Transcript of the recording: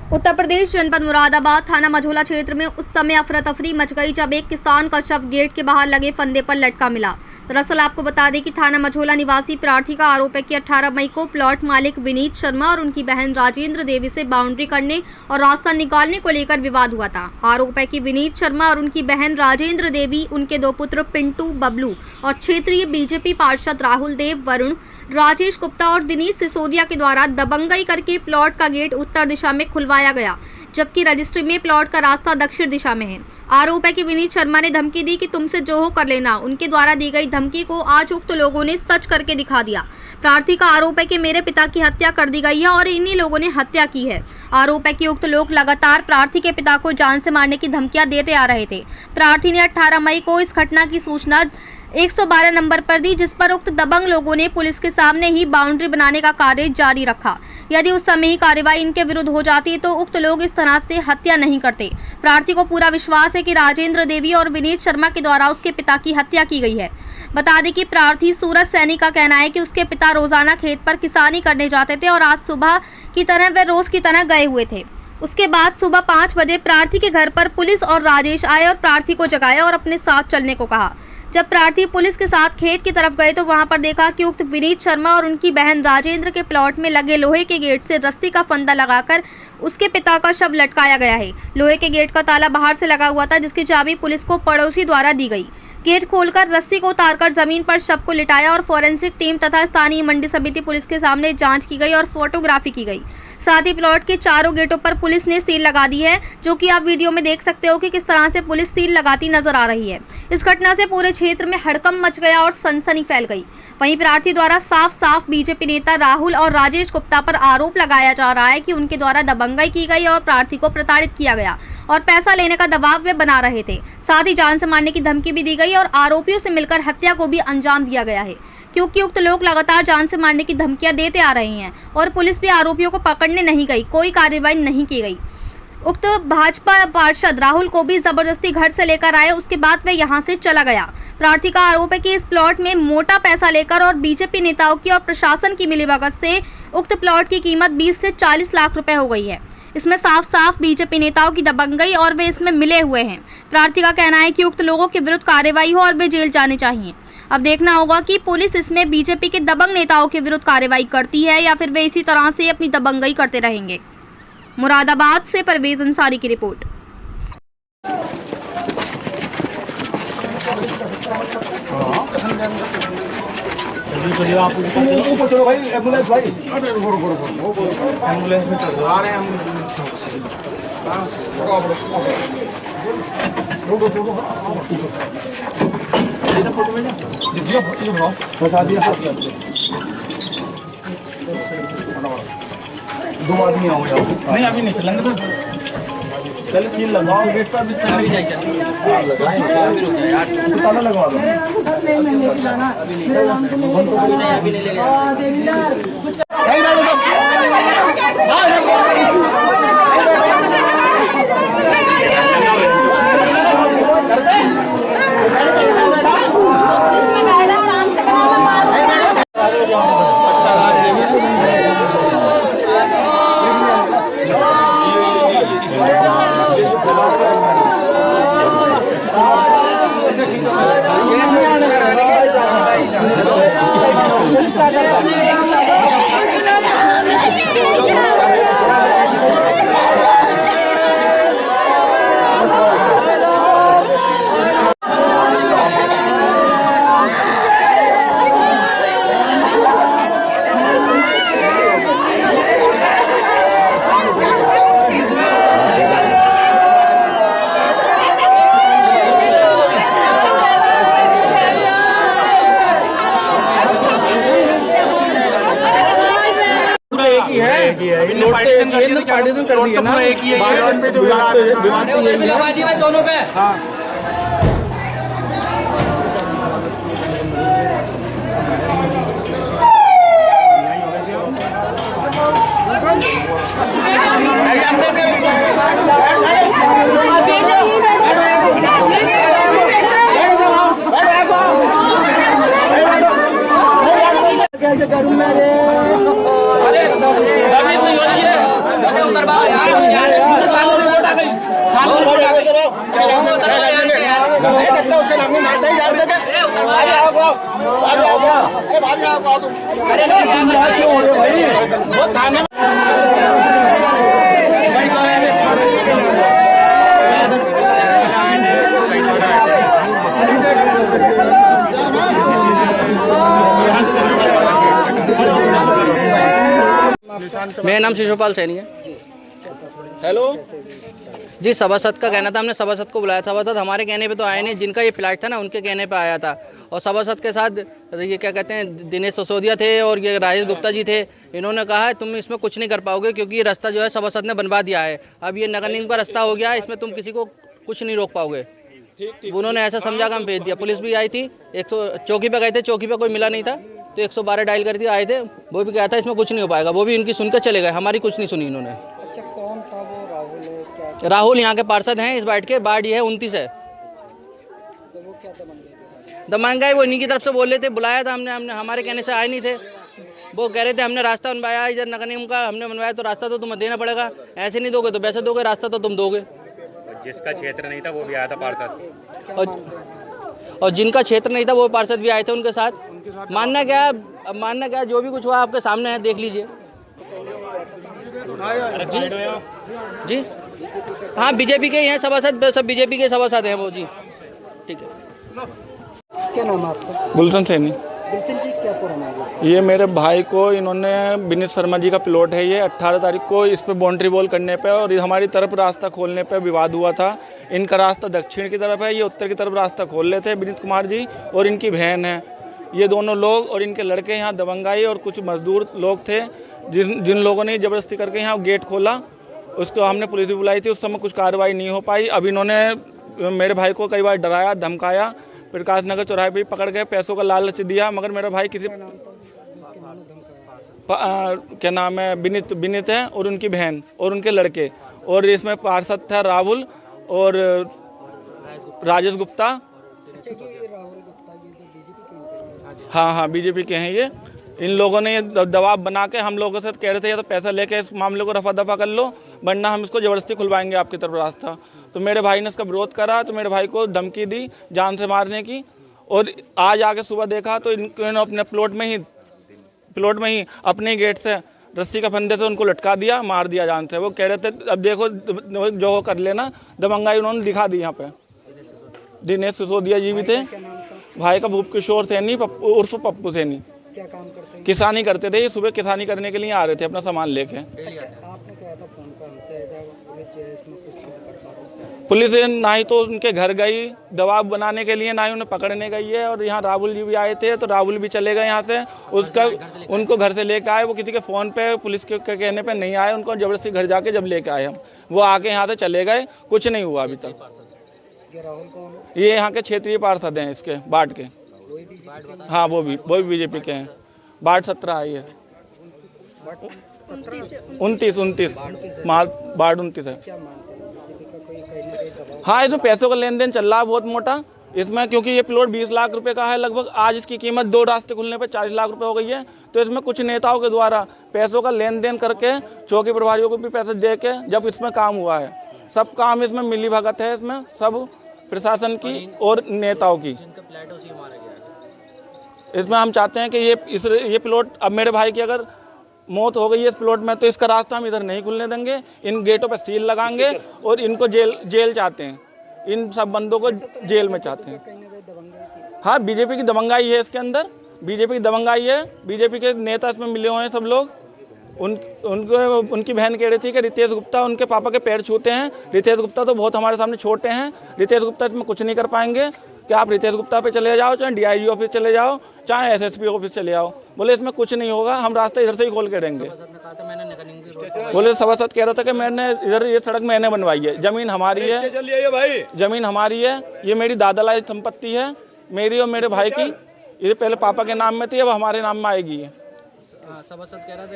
उत्तर प्रदेश जनपद मुरादाबाद थाना मझोला क्षेत्र में उस समय अफरा तफरी मच गई जब एक किसान का शव गेट के बाहर लगे फंदे पर लटका मिला। दरअसल आपको बता दें कि थाना मझोला निवासी प्रार्थी का आरोप है कि 18 मई को प्लॉट मालिक विनीत शर्मा और उनकी बहन राजेंद्र देवी से बाउंड्री करने और रास्ता निकालने को लेकर विवाद हुआ था। आरोप है कि विनीत शर्मा और उनकी बहन राजेंद्र देवी, उनके 2 पुत्र पिंटू, बबलू और क्षेत्रीय बीजेपी पार्षद राहुल देव, वरुण, राजेश गुप्ता और दिनेश सिसोदिया के द्वारा दबंगई करके प्लॉट का गेट उत्तर दिशा में खुलवाया गया, जबकि रजिस्ट्री में प्लॉट का रास्ता दक्षिण दिशा में है। आरोप है कि विनीत शर्मा ने धमकी दी कि तुमसे जो हो कर लेना। उनके द्वारा दी गई धमकी को आज उक्त लोगों ने सच करके दिखा दिया। प्रार्थी का आरोप है कि मेरे पिता की हत्या कर दी गई है और इन्हीं लोगों ने हत्या की है। आरोप है कि उक्त लोग लगातार प्रार्थी के पिता को जान से मारने की धमकियां देते आ रहे थे। प्रार्थी ने 18 मई को इस घटना की सूचना 112 नंबर पर दी, जिस पर उक्त दबंग लोगों ने पुलिस के सामने ही बाउंड्री बनाने का कार्य जारी रखा। यदि उस समय ही कार्रवाई इनके विरुद्ध हो जाती तो उक्त लोग इस तरह से हत्या नहीं करते। प्रार्थी को पूरा विश्वास है कि राजेंद्र देवी और विनीत शर्मा के द्वारा उसके पिता की हत्या की गई है। बता दें कि प्रार्थी सूरज सैनी का कहना है कि उसके पिता रोजाना खेत पर किसानी करने जाते थे और आज सुबह की तरह वे रोज की तरह गए हुए थे। उसके बाद सुबह 5 बजे प्रार्थी के घर पर पुलिस और राजेश आए और प्रार्थी को जगाया और अपने साथ चलने को कहा। जब प्रार्थी पुलिस के साथ खेत की तरफ गए तो वहां पर देखा कि उक्त विनीत शर्मा और उनकी बहन राजेंद्र के प्लॉट में लगे लोहे के गेट से रस्सी का फंदा लगाकर उसके पिता का शव लटकाया गया है। लोहे के गेट का ताला बाहर से लगा हुआ था, जिसकी चाबी पुलिस को पड़ोसी द्वारा दी गई। गेट खोलकर रस्सी को उतारकर जमीन पर शव को लिटाया और फॉरेंसिक टीम तथा स्थानीय मंडी समिति पुलिस के सामने जांच की गई और फोटोग्राफी की गई। साथ ही प्लॉट के चारों गेटों पर पुलिस ने सील लगा दी है, जो कि आप वीडियो में देख सकते हो कि किस तरह से पुलिस सील लगाती नजर आ रही है। इस घटना से पूरे क्षेत्र में हड़कंप मच गया और सनसनी फैल गई। वहीं प्रार्थी द्वारा साफ साफ बीजेपी नेता राहुल और राजेश गुप्ता पर आरोप लगाया जा रहा है कि उनके द्वारा दबंगई की गई और प्रार्थी को प्रताड़ित किया गया और पैसा लेने का दबाव वे बना रहे थे। साथ ही जान से मारने की धमकी भी दी गई और आरोपियों से मिलकर हत्या को भी अंजाम दिया गया है, क्योंकि उक्त लोग लगातार जान से मारने की धमकियां देते आ रहे हैं और पुलिस भी आरोपियों को पकड़ने नहीं गई, कोई कार्रवाई नहीं की गई। उक्त भाजपा पार्षद राहुल को भी जबरदस्ती घर से लेकर आए, उसके बाद वह यहां से चला गया। प्रार्थी का आरोप है कि इस प्लॉट में मोटा पैसा लेकर और बीजेपी नेताओं की और प्रशासन की मिलीभगत से उक्त प्लॉट की कीमत 20 से 40 लाख रुपए हो गई है। इसमें साफ साफ बीजेपी नेताओं की दबंगई और वे इसमें मिले हुए हैं। प्रार्थी का कहना है कि उक्त लोगों के विरुद्ध कार्रवाई हो और वे जेल जाने चाहिए। अब देखना होगा कि पुलिस इसमें बीजेपी के दबंग नेताओं के विरुद्ध कार्रवाई करती है या फिर वे इसी तरह से अपनी दबंगई करते रहेंगे। मुरादाबाद से परवेज अंसारी की रिपोर्ट। चलो भाई, एम्बुलेंस भाई, एम्बुलेंस में चलो, आ रहे हैं फंसा दिया। 2 आदमी आओ यार। नहीं अभी निकलेंगे तो चलो सील लगाओ गेट पर। अभी नहीं चलेंगे, ताला लगवा दो। अभी नहीं लगेगा। पार्टीशन कर दिया ना, एक ही है पे जो उधर भी लगा दिया दोनों पे। हाँ कैसे करूँगा रे? अरे जानते हो उसके नाम नहीं जानते क्या? आगे आओ आगे आओ तुम। क्यों हो रहे भाई? वो थाने मेरा नाम शिशुपाल सैनी है। हेलो जी, सभासद का कहना था, हमने सभासद को बुलाया था। सभासद हमारे कहने पे तो आए नहीं, जिनका ये फ्लैट था ना उनके कहने पे आया था। और सभासद के साथ ये क्या कहते हैं, दिनेश सिसोदिया थे और ये राजेश गुप्ता जी थे। इन्होंने कहा है तुम इसमें कुछ नहीं कर पाओगे क्योंकि ये रास्ता जो है सभासद ने बनवा दिया है। अब ये नगर निगम का रास्ता हो गया है, इसमें तुम किसी को कुछ नहीं रोक पाओगे। उन्होंने ऐसा समझा कि हम भेज दिया। पुलिस भी आई थी, 100 चौकी पे गए थे, चौकी पे कोई मिला नहीं था तो 112 डायल कर दिया, आए थे, वो भी कहा था इसमें कुछ नहीं हो पाएगा। वो भी इनकी सुनकर चले गए, हमारी कुछ नहीं सुनी इन्होंने। अच्छा, कौन था वो? राहुल है क्या? राहुल यहाँ के पार्षद हैं, इस बाइट के बाढ़ ये है 29 है। तो वो क्या दमंगाई वो इन्हीं की तरफ से बोल रहे थे, बुलाया था हमने हमारे कहने से आए नहीं थे। वो कह रहे थे हमने रास्ता बनवाया इधर नगर निगम का, हमने बनवाया तो रास्ता तो तुम्हें देना पड़ेगा, ऐसे नहीं दोगे तो वैसे दोगे, रास्ता तो तुम दोगे। जिसका क्षेत्र नहीं था वो भी आया था पार्षद, और जिनका क्षेत्र नहीं था वो पार्षद भी आए थे उनके साथ। मानना क्या, जो भी कुछ हुआ आपके सामने है, देख लीजिए। जी हाँ, बीजेपी के हैं सभासद, सब बीजेपी के सभासद हैं वो जी। ठीक है। क्या नाम है आपका? गुलशन सैनी। गुलशन जी, क्या पूरा नाम है? ये मेरे भाई को इन्होंने विनीत शर्मा जी का प्लॉट है, ये 18 तारीख को इस पे बाउंड्री वॉल करने पे और हमारी तरफ रास्ता खोलने पे विवाद हुआ था। इनका रास्ता दक्षिण की तरफ है, ये उत्तर की तरफ रास्ता खोल रहे थे विनीत कुमार जी और इनकी बहन है। ये दोनों लोग और इनके लड़के यहाँ दबंगाई और कुछ मजदूर लोग थे जिन लोगों ने ज़बरदस्ती करके यहाँ गेट खोला। उसको हमने पुलिस भी बुलाई थी, उस समय कुछ कार्रवाई नहीं हो पाई। अब इन्होंने मेरे भाई को कई बार डराया धमकाया, प्रकाश नगर चौराहे पे पकड़ के पैसों का लालच दिया, मगर मेरा भाई किसी क्या नाम है, विनीत है और उनकी बहन और उनके लड़के, और इसमें पार्षद था राहुल और राजेश गुप्ता। अच्छा, ये राहुल गुप्ता ये जो बीजेपी के? हाँ, बीजेपी के हैं ये। इन लोगों ने ये दबाव बना के हम लोगों से कह रहे थे या तो पैसा लेके इस मामले को रफा दफा कर लो, वरना हम इसको ज़बरदस्ती खुलवाएंगे आपकी तरफ रास्ता। तो मेरे भाई ने इसका विरोध करा, तो मेरे भाई को धमकी दी जान से मारने की। और आज आके सुबह देखा तो इन्होंने अपने प्लॉट में ही अपने गेट से रस्सी का फंदे से उनको लटका दिया, मार दिया जान से। वो कह रहे थे अब देखो जो हो कर लेना। दबंगाई उन्होंने दिखा दी यहाँ पे। दिनेश सिसोदिया जी भी थे, भाई का भूप किशोर सैनी उर्फ पप्पू सैनी। क्या काम करते हैं? किसानी करते थे, ये सुबह किसानी करने के लिए आ रहे थे अपना सामान लेके। अच्छा, आपने कहा था फोन पर हमसे इसमें कुछ कर पाते? पुलिस ना ही तो उनके घर गई दबाव बनाने के लिए, ना ही उन्हें पकड़ने गई है। और यहाँ राहुल जी भी आए थे तो राहुल भी चले गए यहाँ से, उनको घर से लेके आए। वो किसी के फ़ोन पे पुलिस के कहने पे नहीं आए, उनको ज़बरदस्ती घर जाके जब लेके आए हम, वो आके यहाँ से चले गए। कुछ नहीं हुआ अभी तक। राहुल कौन है? ये यहाँ के क्षेत्रीय पार्षद हैं इसके बाट के। हाँ, वो भी बीजेपी के हैं। बाट 17 आई है, 29 बाट 29 है। क्या मानते हैं बीजेपी का कोई कहीं ना कहीं दबाव? हाँ, इसमें पैसों का लेन देन चल रहा है बहुत मोटा इसमें, क्योंकि ये प्लॉट 20 लाख रुपए का है लगभग। आज इसकी कीमत 2 रास्ते खुलने पे 40 लाख रुपए हो गई है। तो इसमें कुछ नेताओं के द्वारा पैसों का लेन देन करके चौकी प्रभारियों को भी पैसे दे के जब इसमें काम हुआ है। सब काम इसमें मिली भगत है, इसमें सब प्रशासन की और नेताओं की। इसमें हम चाहते हैं कि ये प्लॉट, अब मेरे भाई की अगर मौत हो गई है इस प्लॉट में, तो इसका रास्ता हम इधर नहीं खुलने देंगे। इन गेटों पर सील लगाएंगे और इनको जेल चाहते हैं। इन सब बंदों को जेल में चाहते हैं। हाँ, बीजेपी की दबंगाई है इसके अंदर, बीजेपी की दबंगाई है। बीजेपी के नेता इसमें मिले हुए हैं सब लोग। उनकी बहन कह रही थी कि रितेश गुप्ता उनके पापा के पैर छूते हैं। रितेश गुप्ता तो बहुत हमारे सामने छोटे हैं, रितेश गुप्ता इसमें कुछ नहीं कर पाएंगे। कि आप रितेश गुप्ता पे चले जाओ, चाहे DIG ऑफिस चले जाओ, चाहे SSP ऑफिस चले जाओ, बोले इसमें कुछ नहीं होगा, हम रास्ता इधर से ही खोल के देंगे। बोले सभासद कह रहा था कि मैंने इधर ये सड़क मैंने बनवाई है, जमीन हमारी है, जमीन हमारी है, ये मेरी दादालाई संपत्ति है, मेरी और मेरे भाई की। ये पहले पापा के नाम में थी, अब हमारे नाम में आएगी। सभासद कह रहा था